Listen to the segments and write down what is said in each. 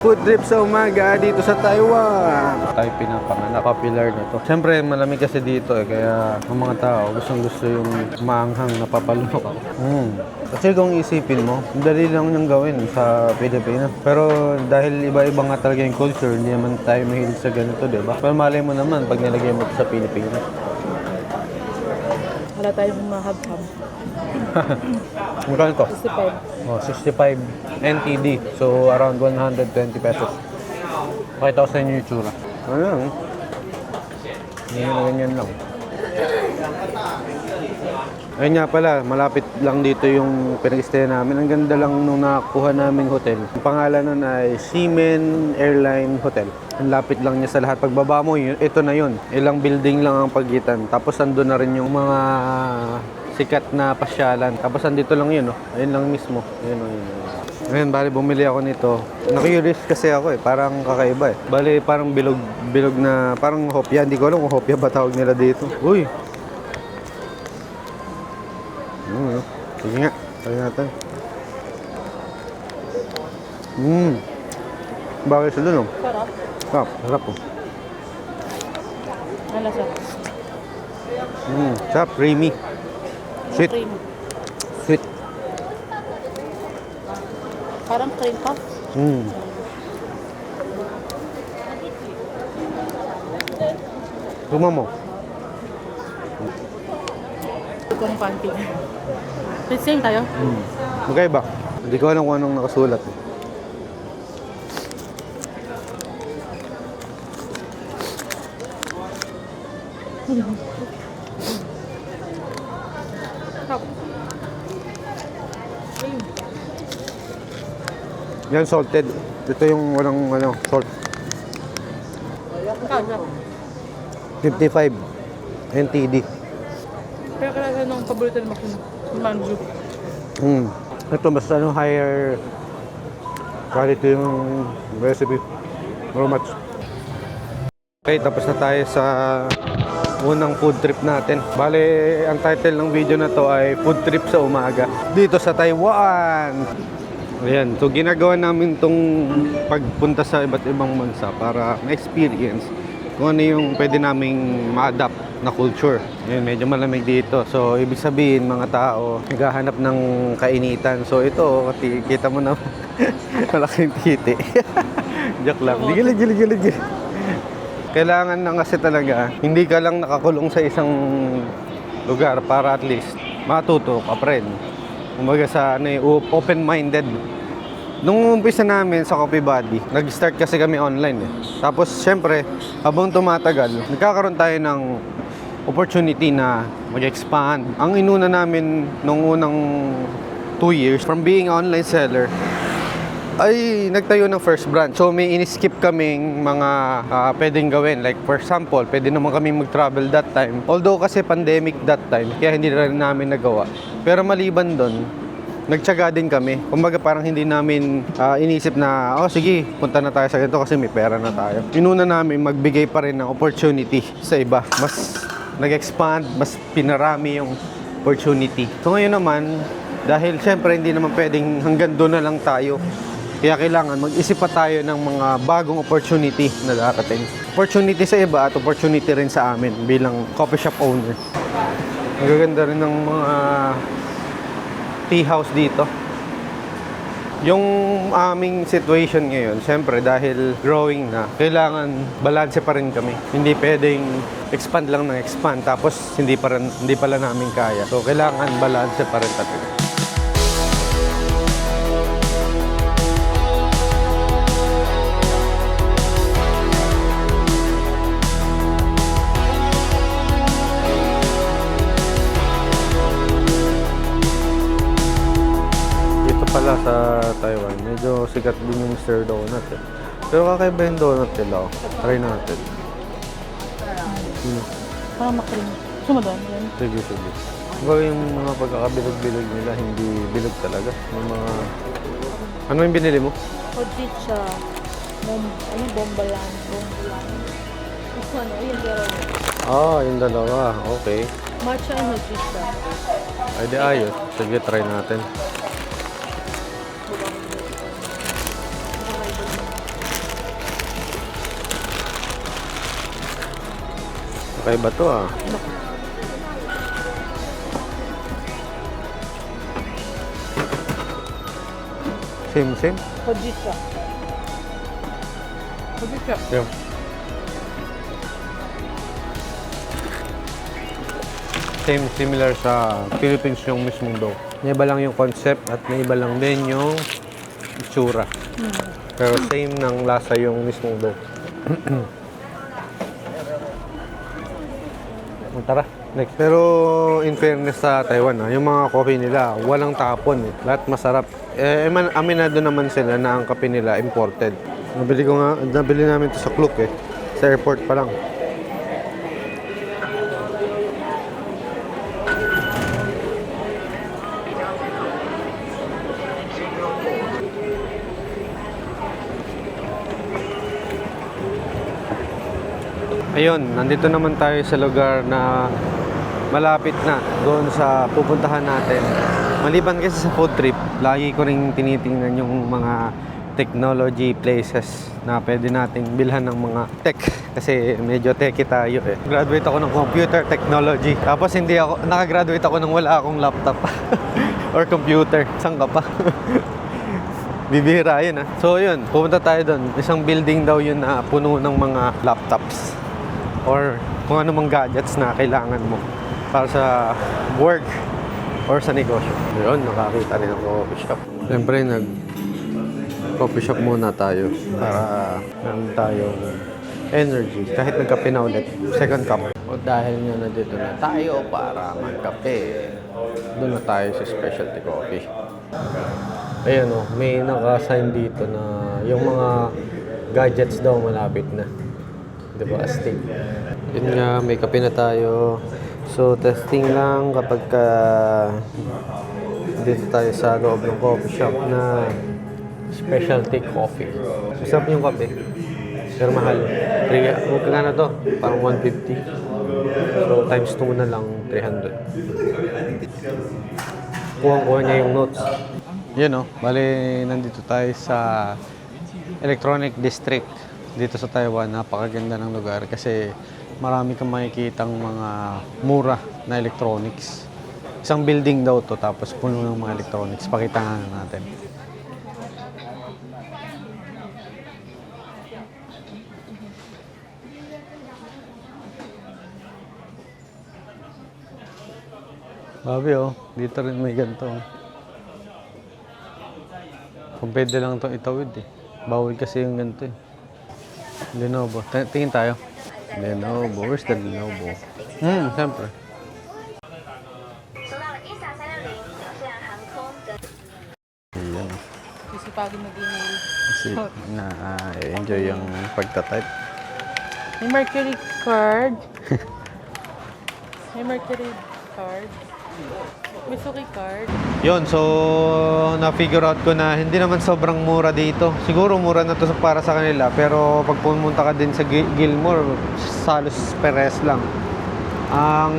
Food trip sa umaga dito sa Taiwan. Tayo pinapanganak, popular na to. Siyempre, malamig kasi dito kaya ang mga tao gustong-gusto yung maanghang na papalunok ako. Kasi kung isipin mo, dali lang niyang gawin sa Pilipinas. Pero dahil iba-iba nga talaga yung culture, hindi naman tayo mahilig sa ganito, di ba? Pero malay mo naman pag nilagay mo ito sa Pilipinas. Wala tayong mahab-hab. Magkano to? 65. Oh, 65 NTD. So, around 120 pesos. Pakita ko sa inyo yung tsura. Ayan. Ganyan lang. Ayun nga pala, malapit lang dito yung pinag-stay namin. Ang ganda lang nung nakakuha naming hotel. Ang pangalan nun ay Ximen Airline Hotel. Ang lapit lang niya sa lahat. Pagbaba mo, ito na yun. Ilang building lang ang pagitan. Tapos andun na rin yung mga sikat na pasyalan. Tapos andito lang yun, oh. Ayun lang mismo. Ayun, ayun. Ngayon, bali bumili ako nito. Na-curious kasi ako parang kakaiba Bali parang bilog na, parang hopya. Hindi ko alam kung hopya ba tawag nila dito. Uy! Sige nga, try natin. Bagay sa dun, oh. Sarap. Sarap po. Ano lasa? Sarap, creamy. Sweet. Cream. Sweet. Parang cream puff. Tuma mo. Kung pancake. Same tayo? Magkaiba. Hindi ko alam kung anong nakasulat. Sarap. Yan, salted. Ito yung walang salt. Sarap. 55 NTD. Pero kailangan nung paborito ng makina. Manju. Ito mas higher quality yung recipe. Very much. Okay, tapos na tayo sa unang food trip natin. Bale, ang title ng video na to ay Food Trip sa Umaga dito sa Taiwan. Ayan, so ginagawa namin tong pagpunta sa iba't ibang bansa para ma-experience kung ano yung pwede naming ma-adapt na culture. Ayan, medyo malamig dito. So, ibig sabihin, mga tao naghahanap ng kainitan. So, ito, kita mo na malaking titi. Joke lang. Gilid. Kailangan na kasi talaga, hindi ka lang nakakulong sa isang lugar para at least matuto ka pa rin. Kumbaga sa open-minded. Nung umpisa namin sa Coffee Buddy, nag-start kasi kami online Tapos syempre, habang tumatagal, nagkakaroon tayo ng opportunity na mag-expand. Ang inuna namin nung unang 2 years, from being online seller, ay nagtayo ng first branch. So may in-skip kaming mga pwedeng gawin. Like for example, pwede naman kami mag-travel that time. Although kasi pandemic that time, kaya hindi rin namin nagawa. Pero maliban doon, nagtiyaga din kami. Kumbaga parang hindi namin inisip na, sige, punta na tayo sa ganito kasi may pera na tayo. Inuna namin magbigay pa rin ng opportunity sa iba. Mas nag-expand, mas pinarami yung opportunity. So ngayon naman, dahil syempre hindi naman pwedeng hanggang doon na lang tayo. Kaya kailangan mag-isip pa tayo ng mga bagong opportunity na darating. Opportunity sa iba at opportunity rin sa amin bilang coffee shop owner. Magaganda rin ng mga tea house dito. Yung aming situation ngayon, syempre dahil growing na, kailangan balanse pa rin kami. Hindi pwedeng expand lang ng expand tapos hindi pala namin kaya. So kailangan balanse pa rin talaga. Pala sa Taiwan, medyo sikat din yung Mr. Donut Pero kakaiba yung donut nila. Try natin. Parang makrim. Sumadon yan. Sige. Baga yung mga pagkakabilog-bilog nila, hindi bilog talaga. Yung mga... Ano yung binili mo? Hojicha. Bombalan. Ito ano, yung dalawa. Yung dalawa. Okay. Matcha and hojicha. Ay di ayos. Sige, try natin. Kakaiba to ah. Same. Hojicha. Hojicha. Yeah. Similar sa Philippines yung mismong dough. May iba lang yung concept at may iba lang din yung itsura. Pero same ng lasa yung mismong dough. Tara, next. Pero in fairness sa Taiwan, yung mga coffee nila, walang tapon. Lahat masarap. Aminado naman sila na ang kape nila imported. Nabili namin to sa Klook sa airport pa lang. Ayun, nandito naman tayo sa lugar na malapit na doon sa pupuntahan natin. Maliban kasi sa food trip, lagi ko ring tinitingnan yung mga technology places na pwede nating bilhan ng mga tech kasi medyo techy tayo Graduate ako ng computer technology. Tapos nakagraduate ako nang wala akong laptop or computer. Saan ka pa? Bibihira yun So yun, pupunta tayo doon. Isang building daw yun na puno ng mga laptops or kung ano mang gadgets na kailangan mo para sa work or sa negosyo. Yun, nakakita rin ng coffee shop. Siyempre, coffee shop muna tayo para meron tayong energy. Kahit nagkape na ulit, second cup. O dahil nga na dito na tayo para magkape, doon na tayo sa specialty coffee. Ayan may naka-sign dito na yung mga gadgets daw malapit na. Diba? Astig. Yun nga, may kape na tayo. So, testing lang kapag dito tayo sa loob ng coffee shop na specialty coffee. Masarap yung kape. Pero mahal. Magkano to? Parang 150. So, times 2 na lang, 300. Kuha niya yung notes. Yun bali nandito tayo sa Electronic District dito sa Taiwan. Napakaganda ng lugar kasi marami kang makikitang mga mura na electronics. Isang building daw to tapos puno ng mga electronics. Pakita nga natin. Babi dito rin may ganito. Kung pwede lang itong itawid Bawal kasi yung ganito Lenovo. Tingin tayo. Lenovo. Where's the Lenovo? Siyempre. Ayan. Isipagin mag-email. Kasi na-enjoy yung pagtatype. May Mercury card. May Mercury card. May Suki card. Yun, so na-figure out ko na hindi naman sobrang mura dito. Siguro mura na to para sa kanila, pero pag pumunta ka din sa Gilmore, salos peres lang.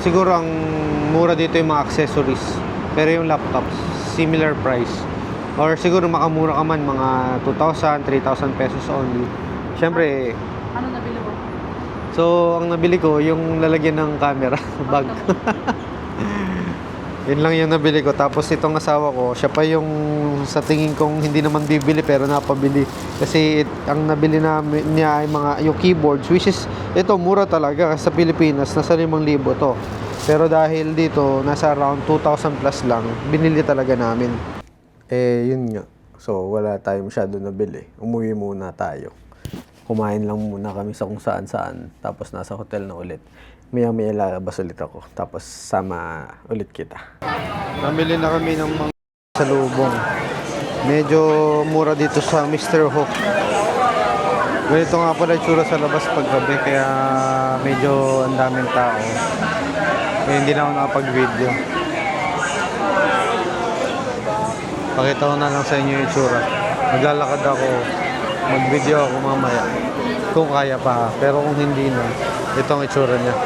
Siguro ang mura dito yung mga accessories. Pero yung laptops, similar price. Or siguro makamura ka man, mga 2,000, 3,000 pesos only. Siyempre, Ano nabili mo? so ang nabili ko, yung lalagyan ng camera, bag. Yun lang yung nabili ko. Tapos itong asawa ko, siya pa yung sa tingin kong hindi naman bibili pero napabili. Kasi ang nabili namin niya ay yung keyboards, which is ito mura talaga kasi sa Pilipinas nasa 5,000 to. Pero dahil dito nasa around 2,000 plus lang, binili talaga namin. Yun nga. So wala tayo masyado nabili. Umuwi muna tayo. Kumain lang muna kami sa kung saan-saan. Tapos nasa hotel na ulit. Maya-maya lalabas ulit ako. Tapos sama ulit kita. Namili na kami ng mga salubong. Medyo mura dito sa Mr. Hook. Ganito nga pala itsura sa labas paggabi. Kaya medyo ang daming tao. Kaya hindi na ako nakapag-video. Pakita ko na lang sa inyo yung itsura. Maglalakad ako. Mag-video ako mamaya. Kung kaya pa. Pero kung hindi na, ito ang itsura niya.